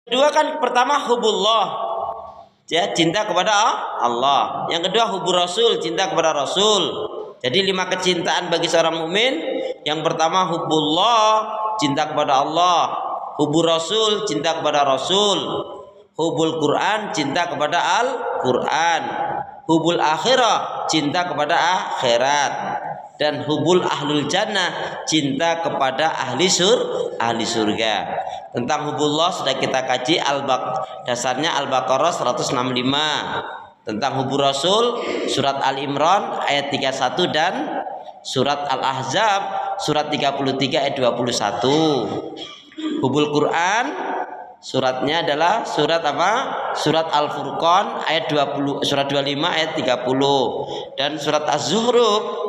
Kedua kan pertama hubullah, ya, cinta kepada Allah. Yang kedua hubur Rasul, cinta kepada Rasul. Jadi 5 kecintaan bagi seorang mukmin. Yang pertama hubullah, cinta kepada Allah. Hubur Rasul, cinta kepada Rasul. Hubul Quran, cinta kepada Al-Quran. Hubul akhirah, cinta kepada akhirat. Dan hubul ahlul jannah, cinta kepada ahli surga. Tentang hubullah sudah kita kaji dasarnya Al-Baqarah 165. Tentang hubul Rasul surat Al-Imran ayat 31 dan surat Al-Ahzab surat 33 ayat 21. Hubul Quran suratnya adalah surat apa? Surat Al-Furqan ayat 20, surat 25 ayat 30, dan surat Az-Zuhruf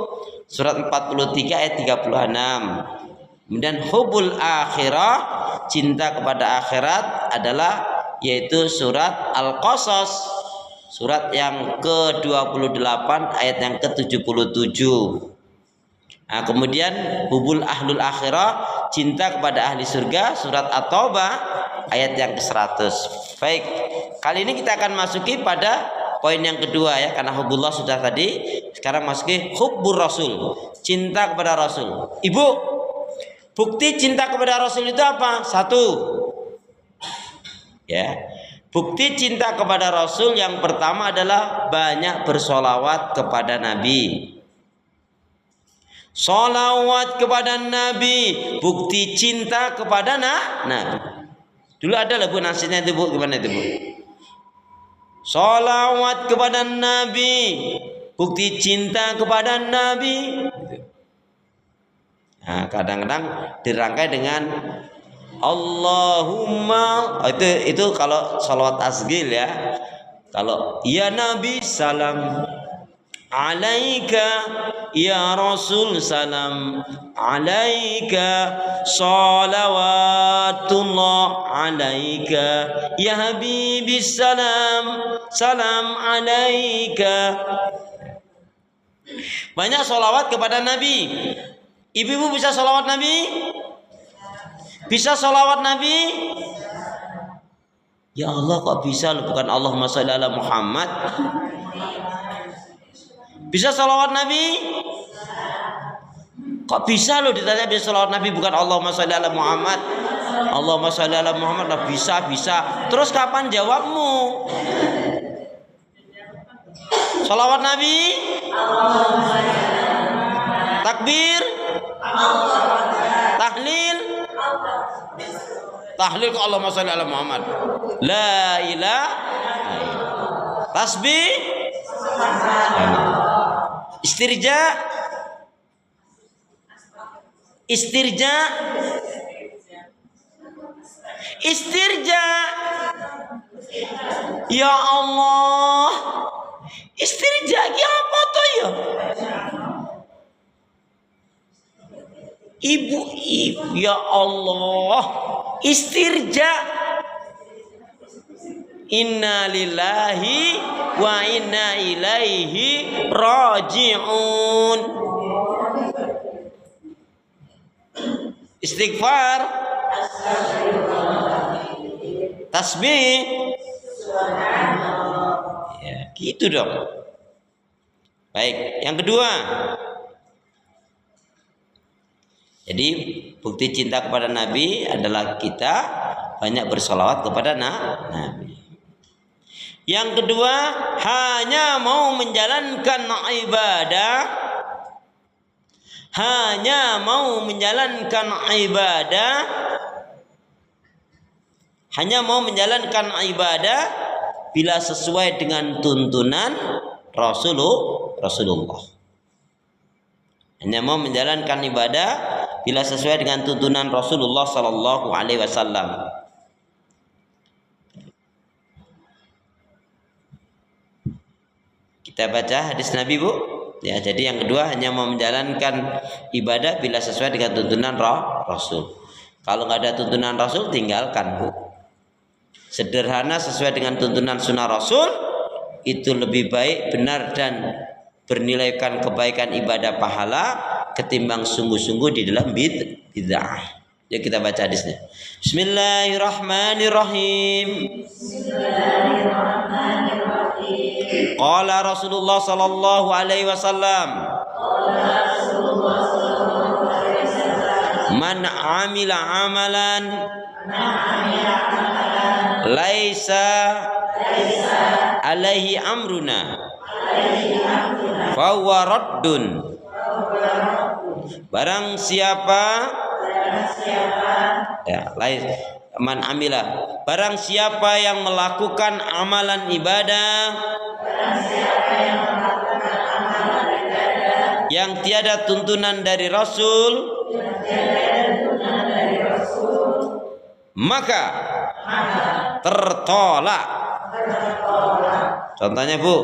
surat 43 ayat 36. Kemudian hubul akhirah, cinta kepada akhirat adalah yaitu surat Al-Qasas surat yang ke-28 ayat yang ke-77. Nah, kemudian hubul ahlul akhirah, cinta kepada ahli surga, surat At-Taubah ayat yang ke-100. Baik, kali ini kita akan masuki pada poin yang kedua, ya, karena hubullah sudah tadi. Sekarang masuki hubbur Rasul, cinta kepada Rasul. Ibu, bukti cinta kepada Rasul itu apa? 1, ya, bukti cinta kepada Rasul yang pertama adalah banyak bersolawat kepada Nabi. Solawat kepada Nabi, bukti cinta kepada Nabi. Dulu ada lagu nasinya itu, Bu, gimana itu, Bu? Solawat kepada Nabi, bukti cinta kepada Nabi. Nah, kadang-kadang dirangkai dengan Allahumma. Itu kalau salawat asgil, ya. Kalau ya Nabi salam alaika, ya Rasul salam alaika, salawatullah alaika, ya Habibi salam salam alaika. Banyak salawat kepada Nabi. Ibu-ibu bisa salawat Nabi? Bisa salawat Nabi? Ya Allah, kok bisa, bukan Allahumma sholli ala Muhammad. Bisa salawat Nabi? Kok bisa loh ditanya bisa salawat Nabi bukan Allahumma sholli ala Muhammad? Allahumma sholli ala Muhammad lah, bisa. Terus kapan jawabmu? Salawat Nabi? Takbir? Tahlil? Tahlil ke Allahumma sholli ala Muhammad. La ilaha. Tasbih? Istirja? Istirja? Istirja? Ya Allah, istirja apa tuh ya? Ibu, ya Allah, istirja. Inna lillahi wa inna ilaihi raji'un. Istighfar, tasbih, ya, gitu dong. Baik, yang kedua, jadi bukti cinta kepada Nabi adalah kita banyak bersolawat kepada Nabi. Yang kedua, hanya mau menjalankan ibadah, hanya mau menjalankan ibadah bila sesuai dengan tuntunan Rasulullah. Hanya mau menjalankan ibadah bila sesuai dengan tuntunan Rasulullah sallallahu alaihi wasallam. Kita baca hadis Nabi, Bu. Ya, jadi yang kedua hanya mau menjalankan ibadah bila sesuai dengan tuntunan Rasul. Kalau nggak ada tuntunan Rasul, tinggalkan, Bu. Sederhana sesuai dengan tuntunan sunnah Rasul itu lebih baik, benar, dan bernilaikan kebaikan ibadah pahala ketimbang sungguh-sungguh di dalam bid'ah. Ya kita baca hadisnya. Bismillahirrahmanirrahim. Bismillahirrahmanirrahim. Qala Rasulullah sallallahu alaihi wasallam. Man amila amalan laisa alaihi amruna fahuwa raddun. Barang siapa ya, man amila, barang siapa yang melakukan amalan ibadah yang tiada tuntunan dari Rasul, maka tertolak. Contohnya Bu,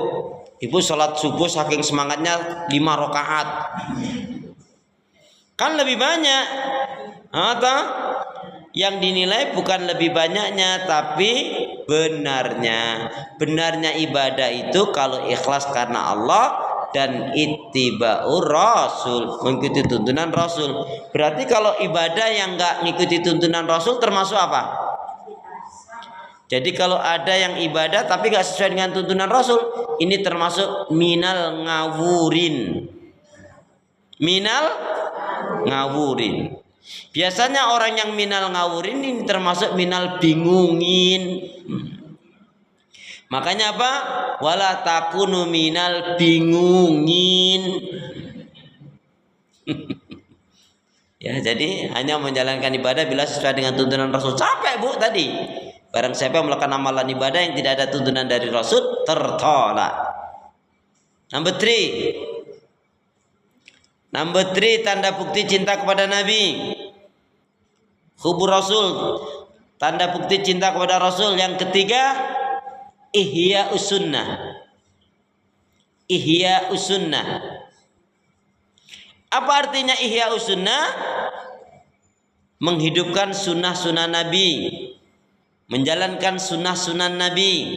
ibu sholat subuh saking semangatnya 5 rakaat, kan lebih banyak. Atau yang dinilai bukan lebih banyaknya, tapi benarnya ibadah itu kalau ikhlas karena Allah dan ittiba'ur Rasul, mengikuti tuntunan Rasul. Berarti kalau ibadah yang enggak ngikuti tuntunan Rasul termasuk apa? Jadi kalau ada yang ibadah tapi enggak sesuai dengan tuntunan Rasul, ini termasuk minal ngawurin. Minal ngawurin. Biasanya orang yang minal ngawurin ini termasuk minal bingungin. Makanya apa? Wala takunu minal bingungin. Ya, jadi hanya menjalankan ibadah bila sesuai dengan tuntunan Rasul. Capek Bu tadi. Barang siapa yang melakukan amalan ibadah yang tidak ada tuntunan dari Rasul, tertolak. Number 3, tanda bukti cinta kepada Nabi. Hubur Rasul, tanda bukti cinta kepada Rasul. Yang ketiga, Ihya'us sunnah. Ihya'us sunnah. Apa artinya Ihya'us sunnah? Menghidupkan sunnah-sunnah Nabi, menjalankan sunnah-sunnah Nabi.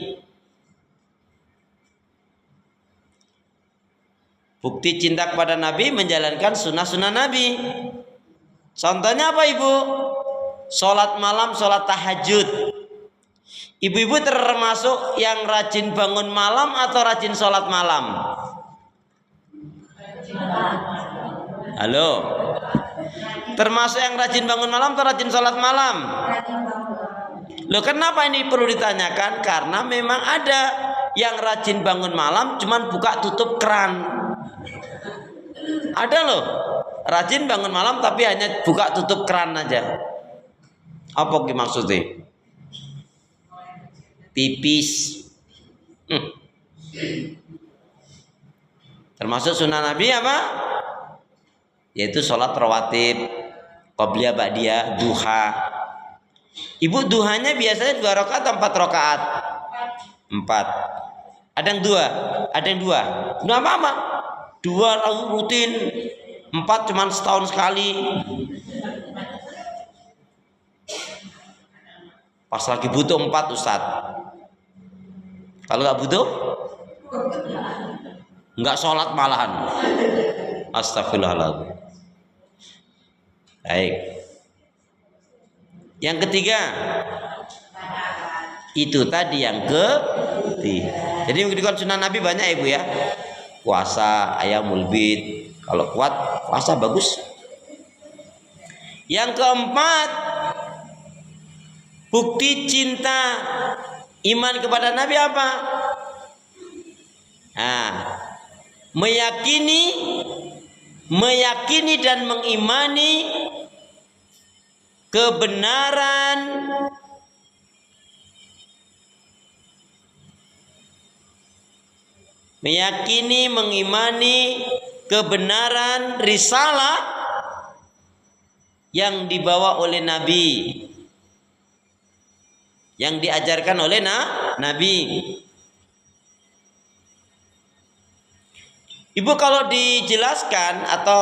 Bukti cinta kepada Nabi, menjalankan sunnah-sunnah Nabi. Contohnya apa Ibu? Sholat malam, sholat tahajud. Ibu-ibu termasuk yang rajin bangun malam atau rajin sholat malam? Halo? Termasuk yang rajin bangun malam atau rajin sholat malam? Loh, kenapa ini perlu ditanyakan? Karena memang ada yang rajin bangun malam cuman buka tutup keran. Ada loh, rajin bangun malam tapi hanya buka tutup keran aja. Apa maksudnya? Pipis. Termasuk sunnah Nabi apa? Yaitu sholat rawatib, qabliyah, ba'diyah, duha. Ibu duhanya biasanya 2 rakaat atau 4 rakaat? 4. Ada yang 2, ada yang 2. Nggak apa-apa. 2 rutin, 4 cuma setahun sekali. Pas lagi butuh 4 Ustaz. Kalau nggak butuh, nggak sholat malahan. Astagfirullahaladzim. Baik. Yang ketiga, itu tadi yang ketiga. Jadi mengikuti sunnah Nabi banyak Ibu ya. Puasa, ayamul bid. Kalau kuat puasa bagus. Yang keempat, bukti cinta iman kepada Nabi apa? Nah, meyakini dan mengimani kebenaran mengimani kebenaran risalah yang dibawa oleh Nabi, yang diajarkan oleh Nabi. Ibu kalau dijelaskan atau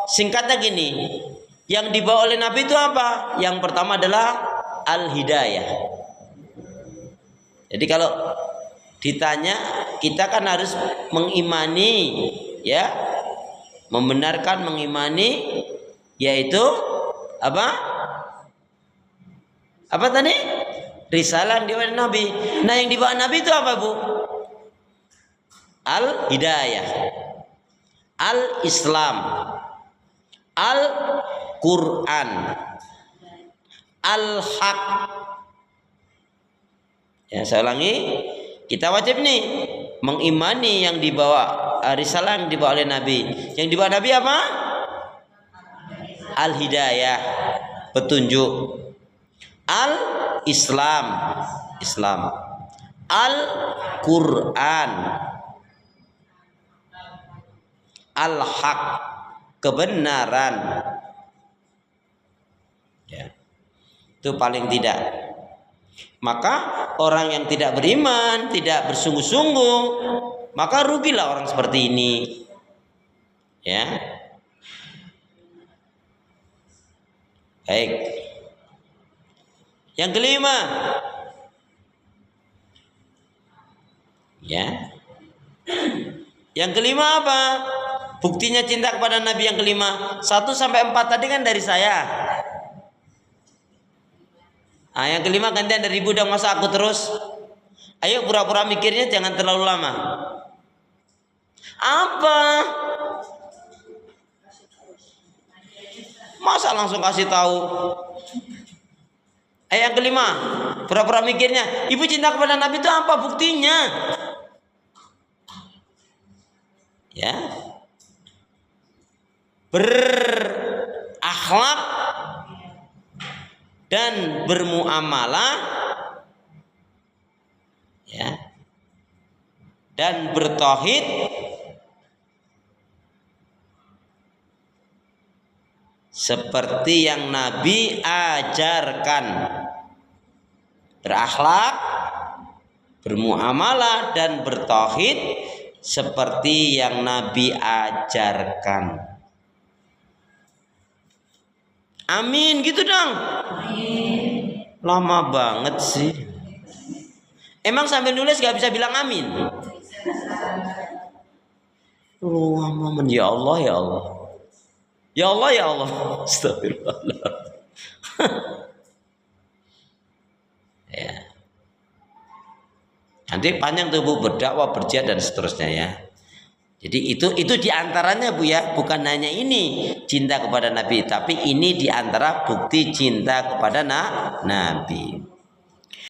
singkatnya gini, yang dibawa oleh Nabi itu apa? Yang pertama adalah al-hidayah. Jadi kalau ditanya, kita kan harus mengimani, ya, membenarkan, mengimani, yaitu apa? Apa tadi? Risalah yang dibawa Nabi. Nah, yang dibawa Nabi itu apa, Bu? Al-Hidayah, Al-Islam, Al-Quran, Al-Haq. Ya, saya ulangi, kita wajib nih mengimani yang dibawa risalah yang dibawa oleh Nabi. Yang dibawa Nabi apa? Al-Hidayah, petunjuk. Al-Islam, Islam. Al-Quran, Al-Haq, kebenaran. Ya. Itu paling tidak. Maka orang yang tidak beriman, tidak bersungguh-sungguh, maka rugilah orang seperti ini. Ya. Baik. Yang kelima. Ya. Yang kelima apa? Buktinya cinta kepada Nabi yang kelima. 1 sampai 4 tadi kan dari saya. Nah, yang kelima gantian dari ibu, dan masa aku terus. Ayo pura-pura mikirnya jangan terlalu lama. Apa? Masa langsung kasih tahu? Yang kelima, pura-pura mikirnya. Ibu cinta kepada Nabi itu apa buktinya? Ya. Berakhlak dan bermuamalah, ya, dan bertauhid seperti yang Nabi ajarkan. Berakhlak, bermuamalah dan bertauhid seperti yang Nabi ajarkan. Amin, gitu dong. Amin. Lama banget sih. Emang sambil nulis gak bisa bilang amin? Amin, ya Allah, ya Allah. Ya Allah, ya Allah. Astagfirullah. Ya. Nanti panjang tuh Bu, berdakwah, berjihad dan seterusnya ya. Jadi itu diantaranya Bu ya, bukan hanya ini cinta kepada Nabi, tapi ini diantara bukti cinta kepada Nabi.